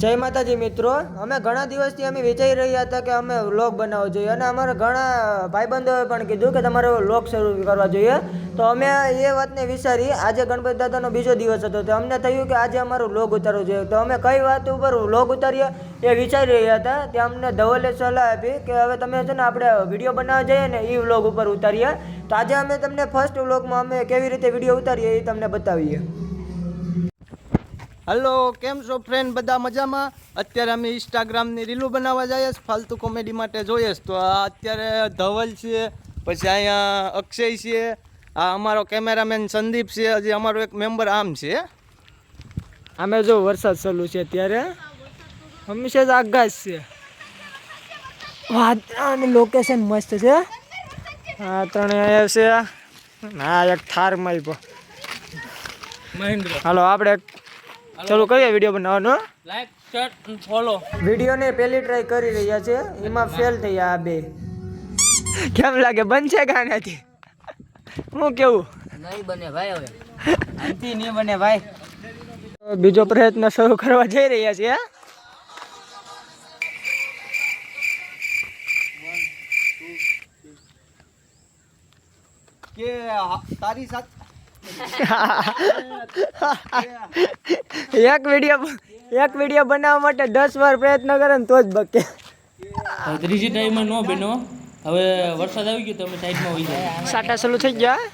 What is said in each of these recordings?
જય માતાજી મિત્રો, અમે ઘણા દિવસથી અમે વિચારી રહ્યા હતા કે અમે વ્લોગ બનાવવો જોઈએ અને અમારા ઘણા ભાઈબંધોએ પણ કીધું કે તમારે વ્લોગ શરૂ કરવા જોઈએ. તો અમે એ વાતને વિચારી. આજે ગણપતિ દાદાનો બીજો દિવસ હતો તો અમને થયું કે આજે અમારો વ્લોગ ઉતારવો જોઈએ. તો અમે કઈ વાત ઉપર વ્લોગ ઉતારીએ એ વિચારી રહ્યા હતા. ત્યાં અમને ધવલે સલાહ આપી કે હવે તમે છે ને આપણે વિડીયો બનાવવા જઈએ ને એ વ્લોગ ઉપર ઉતારીએ. તો આજે અમે તમને ફર્સ્ટ વ્લોગમાં અમે કેવી રીતે વિડીયો ઉતારીએ એ તમને બતાવીએ. હલો, કેમ છો ફ્રેન્ડ? બધા મજામાં? અત્યારે અમે ઇન્સ્ટાગ્રામની રીલું બનાવવા જઈએ ફાલતુ કોમેડી માટે જોઈએ. તો આ અત્યારે ધવલ છે, પછી અહીંયા અક્ષય છે, આ અમારો કેમેરામેન સંદીપ છે, હજી અમારો એક મેમ્બર આમ છે. અમે જો વરસાદ ચાલુ છે ત્યારે હંમેશા જ આગાજ છે. વાદળાની લોકેશન મસ્ત છે. આ ત્રણે અહીંયા છે. ના એક થાર માં મહેન્દ્ર. હાલો આપણે ચાલુ કરીએ વિડીયો બનાવવાનો. લાઈક, શેર અને ફોલો. વિડીયોને પહેલી ટ્રાય કરી રહ્યા છે, એમાં ફેલ થયા આ બે. કેમ લાગે બનશે કે નથી? હું કેવું? નહીં બને ભાઈ, હવે આથી નહીં બને ભાઈ. બીજો પ્રયત્ન શરૂ કરવા જઈ રહ્યા છીએ. કે તારી સાથે એક વિડીયો બનાવવા માટે 10 વાર પ્રયત્ન કરે ને તો જ બકે. ત્રીજી ટાઈમમાં નો બનો. હવે વરસાદ આવી ગયો તો અમે સાઈડમાં હોઈ જાય. સાટા ચાલુ થઈ ગયા.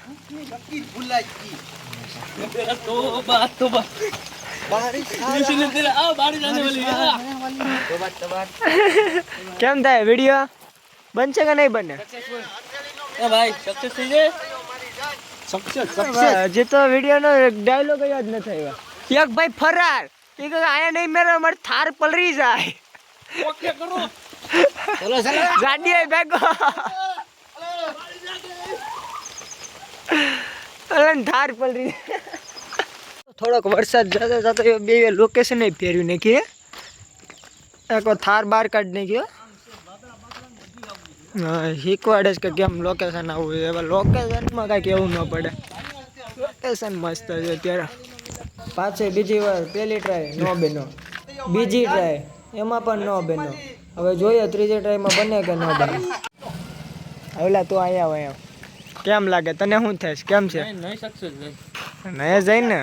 કેમ થાય વિડીયો બનશે કે નહીં બને? ભાઈ સક્સેસ થઈ જાય. હજી તો વિડીયો નો ડાયલોગ યાદ ન થયો. એક ભાઈ ફરાર એ કે આયા નહીં મેરો મારે થાર પલરી જાય. ઓકે કરો. ચલો ગાડી બેગો અલન થાર પલરી. થોડોક વરસાદ જતો જતો બે લોકેશન એ ફેરવી નાખી. એક થાર બહાર કાઢી નાખ્યો. શીખવાડે છે કે કેમ લોકેશન આવું છે. હવે લોકેશનમાં કાંઈક એવું ન પડે. લોકેશન મસ્ત છે અત્યારે. પાછી બીજી વાર પહેલી ટ્રાય નો બનો, બીજી ટ્રાય એમાં પણ નો બનો. હવે જોઈએ ત્રીજી ટ્રાયમાં બને કે ન બને. ઓલા તું અહીંયા હોય કેમ લાગે તને? શું થાય કેમ છે? નહીં સક્સેસ ભાઈ. નહીં જઈને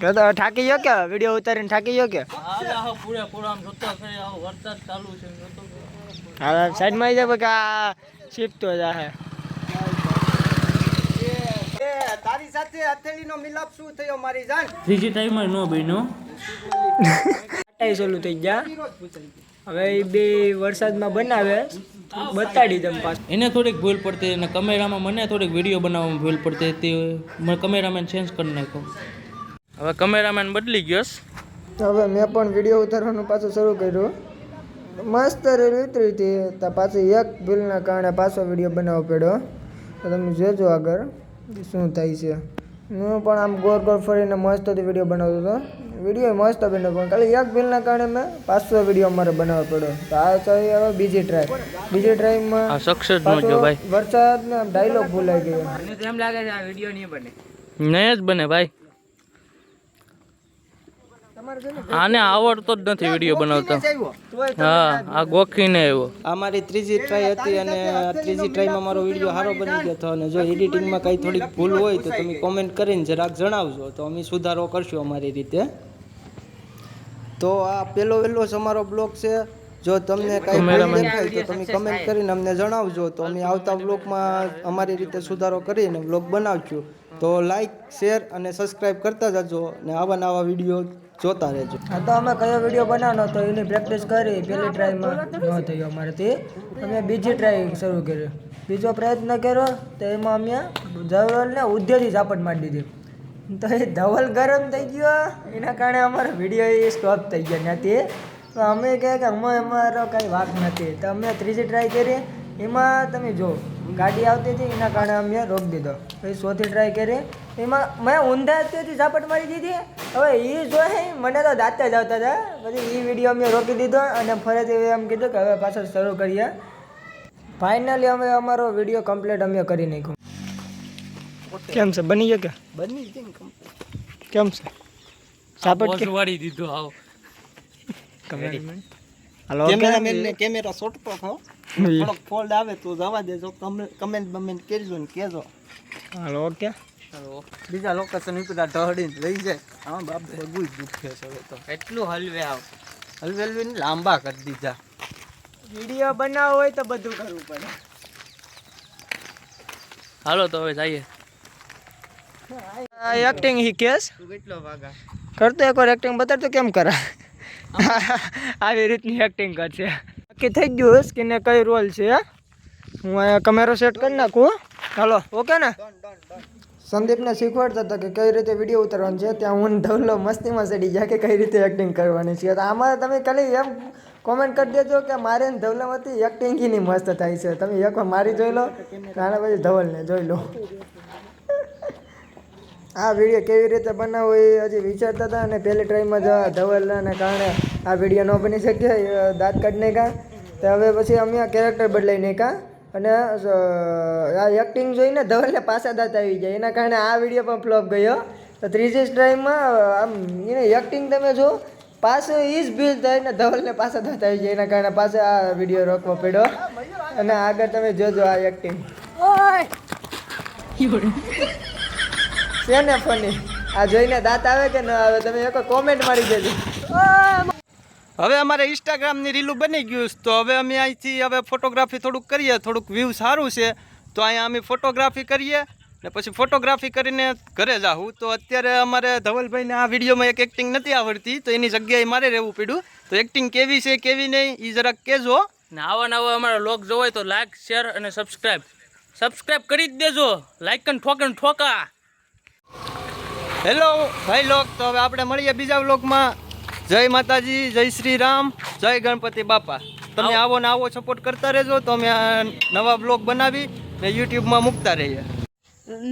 કે તો થાકી ગયો કે વિડીયો ઉતારીને થાકી ગયો કે? પૂરેપૂરો આમ જોતા ખરી આવો વરસાદ ચાલુ છે. હવે સાઈડમાં આવી જાય કે આ શીપતો જાહે. તારી સાથે હથેળીનો મિલાપ શું થયો મારી જાન? ત્રીજી ટાઈમમાં નો બન્યો. ચાલુ થઈ ગયા. હવે એ બે વરસાદમાં બનાવે બતાડી દમ પાછું. એને થોડીક ભૂલ પડતી અને કેમેરામાં મને થોડીક વિડીયો બનાવવામાં ભૂલ પડતી તે મેં કેમેરામેન ચેન્જ કરી નાખ્યો. હવે કેમેરામેન બદલી ગયો. હવે મેં પણ વિડીયો ઉતારવાનું પાછું શરૂ કર્યું. મસ્ત રેલ ઉતરી હતી તો પાછી એક ભૂલના કારણે પાછો વિડીયો બનાવવો પડ્યો. તો તમે જોજો આગળ શું થાય છે. હું પણ આમ ગોળ ગોળ ફરીને મસ્ત વિડીયો બનાવતો હતો. વિડીયો મસ્ત બન્યો પણ ખાલી એક ભૂલના કારણે મેં પાછો વિડીયો અમારે બનાવવો પડ્યો. તો આ ચાલી હવે બીજી ટ્રાય. બીજી ટ્રાયમાં સક્સેસ નો જો ભાઈ. વરસાદનો ડાયલોગ ભૂલાઈ ગયો. મને એમ લાગે છે આ વિડીયો નહીં બને. નહીં જ બને ભાઈ. આને આવડતો જ નથી વિડીયો બનાવતા. હા આ ગોખીને આવ્યો. આ મારી ત્રીજી ટ્રાય હતી અને ત્રીજી ટ્રાયમાં મારો વિડીયો સારો બની ગયો હતો. અને જો એડિટિંગમાં કંઈ થોડીક ભૂલ હોય તો તમે કોમેન્ટ કરીને જરાક જણાવજો તો અમે સુધારો કરશું અમારી રીતે. તો આ પહેલો જ અમારો બ્લોગ છે. જો તમને કાંઈ ભૂલ દેખાય તો તમે કમેન્ટ કરીને અમને જણાવજો તો અમે આવતા બ્લોગમાં અમારી રીતે સુધારો કરીને બ્લોગ બનાવશું. તો લાઈક, શેર અને સબસ્ક્રાઈબ કરતા જજો ને આવા નવા વિડીયો જોતા રહેજો. હા તો અમે કયો વિડીયો બનાવવાનો તો એની પ્રેક્ટિસ કરી. પહેલી ટ્રાયમાં ન થયો અમારેથી. અમે બીજી ટ્રાય શરૂ કરી. બીજો પ્રયત્ન કર્યો તો એમાં અમે ધવલને ઉદ્યોગથી ઝાપટ મારી દીધી. તો એ ધવલ ગરમ થઈ ગયો એના કારણે અમારો વિડીયો એ સ્ટોપ થઈ ગયો ત્યાંથી. તો અમે કહે કે અમારો કાંઈ વાંક નથી. તો અમે ત્રીજી ટ્રાય કરી. એમાં તમે જો ગાડી આવતી હતી એના કારણે અમે રોકી દીધો. પછી ચોથી ટ્રાય કરી એમાં મેં ઊંધાથી ઝાપટ મારી દીધી. હવે એ જોઈ મને તો દાંતે જ આવતા હતા. પછી એ વિડીયો અમે રોકી દીધો અને ફરીથી એમ કીધું કે હવે પાછળ શરૂ કરીએ. ફાઇનલી અમે અમારો વિડીયો કમ્પ્લીટ અમે કરી નાખ્યો. કેમ છે બની ગયો કે? બની ગઈ કેમ છે? ઝાપટ વાળી દીધો આવ કેમેરામેન ને કેમેરા શોટતો થો થોડોક ફોલ્ડ આવે તો જવા દેજો કમેન્ટ બમેન્ટ કરજો ને કહેજો હાલો ઓકે બીજા લોકેશન ઉપર ઢળીને લઈ જાય હા બાપ બગું દુખે છે હવે તો એટલું હલવે હલવે લાંબા કરી દીધા વિડીયો બનાવવો હોય તો બધું કરવું પડે. હાલો તો હવે જઈએ. એક્ટિંગ હી કેસ તું કેટલો વાગા કરતો એકવાર એક્ટિંગ બતાડતો કેમ કરા આવી રીતની એક્ટિંગ કરશે. નક્કી થઈ ગયું સ્કીને કઈ રોલ છે. હું અહીંયા કેમેરો સેટ કરી નાખું. હાલો ઓકે ને. સંદીપને શીખવાડતા હતા કે કઈ રીતે વિડીયો ઉતારવાનો છે. ત્યાં હું ધવલો મસ્તીમાં ચડી ગયા કે કઈ રીતે એક્ટિંગ કરવાની છે. તો આમાં તમે ખાલી એમ કોમેન્ટ કરી દેજો કે મારે ને ધવલામાંથી એક્ટિંગ ની મસ્ત થાય છે. તમે એકવાર મારી જોઈ લો અને પછી ધવલને જોઈ લો. આ વિડીયો કેવી રીતે બનાવવો એ હજી વિચારતા હતા અને પહેલી ટ્રાયમાં જ ધવલને કારણે આ વિડીયો ન બની શક્યો. દાંત કાઢી નાખ્યા. તો હવે પછી અમે આ કેરેક્ટર બદલાઈ નાખ્યા અને આ એક્ટિંગ જોઈને ધવલને પાછા દાંત આવી જાય એના કારણે આ વિડીયો પણ ફ્લોપ ગયો. તો ત્રીજી ટ્રાયમાં આમ એને એક્ટિંગ તમે જો પાછું એ જ ભીલ થાય ને ધવલને પાછા દાંત આવી જાય એના કારણે પાછો આ વિડીયો રોકવો પડ્યો. અને આગળ તમે જોજો આ એક્ટિંગ છે ને ફની. આ જોઈને દાંત આવે કે ન આવે તમે એક કોમેન્ટ મારી દેજો. હવે અમારે ઇન્સ્ટાગ્રામની રીલું બની ગયું તો હવે અમે અહીંથી હવે ફોટોગ્રાફી થોડુંક કરીએ. થોડુંક વ્યૂ સારું છે તો અહીંયા અમે ફોટોગ્રાફી કરીએ ને પછી ફોટોગ્રાફી કરીને ઘરે જાઉં. તો અત્યારે અમારે ધવલભાઈને આ વિડીયોમાં એક એક્ટિંગ નથી આવડતી તો એની જગ્યાએ મારે રહેવું પડ્યું. તો એક્ટિંગ કેવી છે કેવી નહીં એ જરાક કહેજો. ને આવા નવા અમારા લોક જોવો હોય તો લાઈક શેર અને સબસ્ક્રાઇબ કરી જ દેજો. લાઈક અને ઠોકા. હેલો ભાઈ લોક. તો હવે આપણે મળીએ બીજા વ્લોગમાં. જય માતાજી, જય શ્રી રામ, જય ગણપતિ બાપા. તમે આવો ને આવો સપોર્ટ કરતા રહેજો તો અમે આ નવા બ્લોગ બનાવી ને યુટ્યુબમાં મૂકતા રહીએ.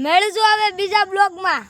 મળજો હવે બીજા બ્લોગમાં.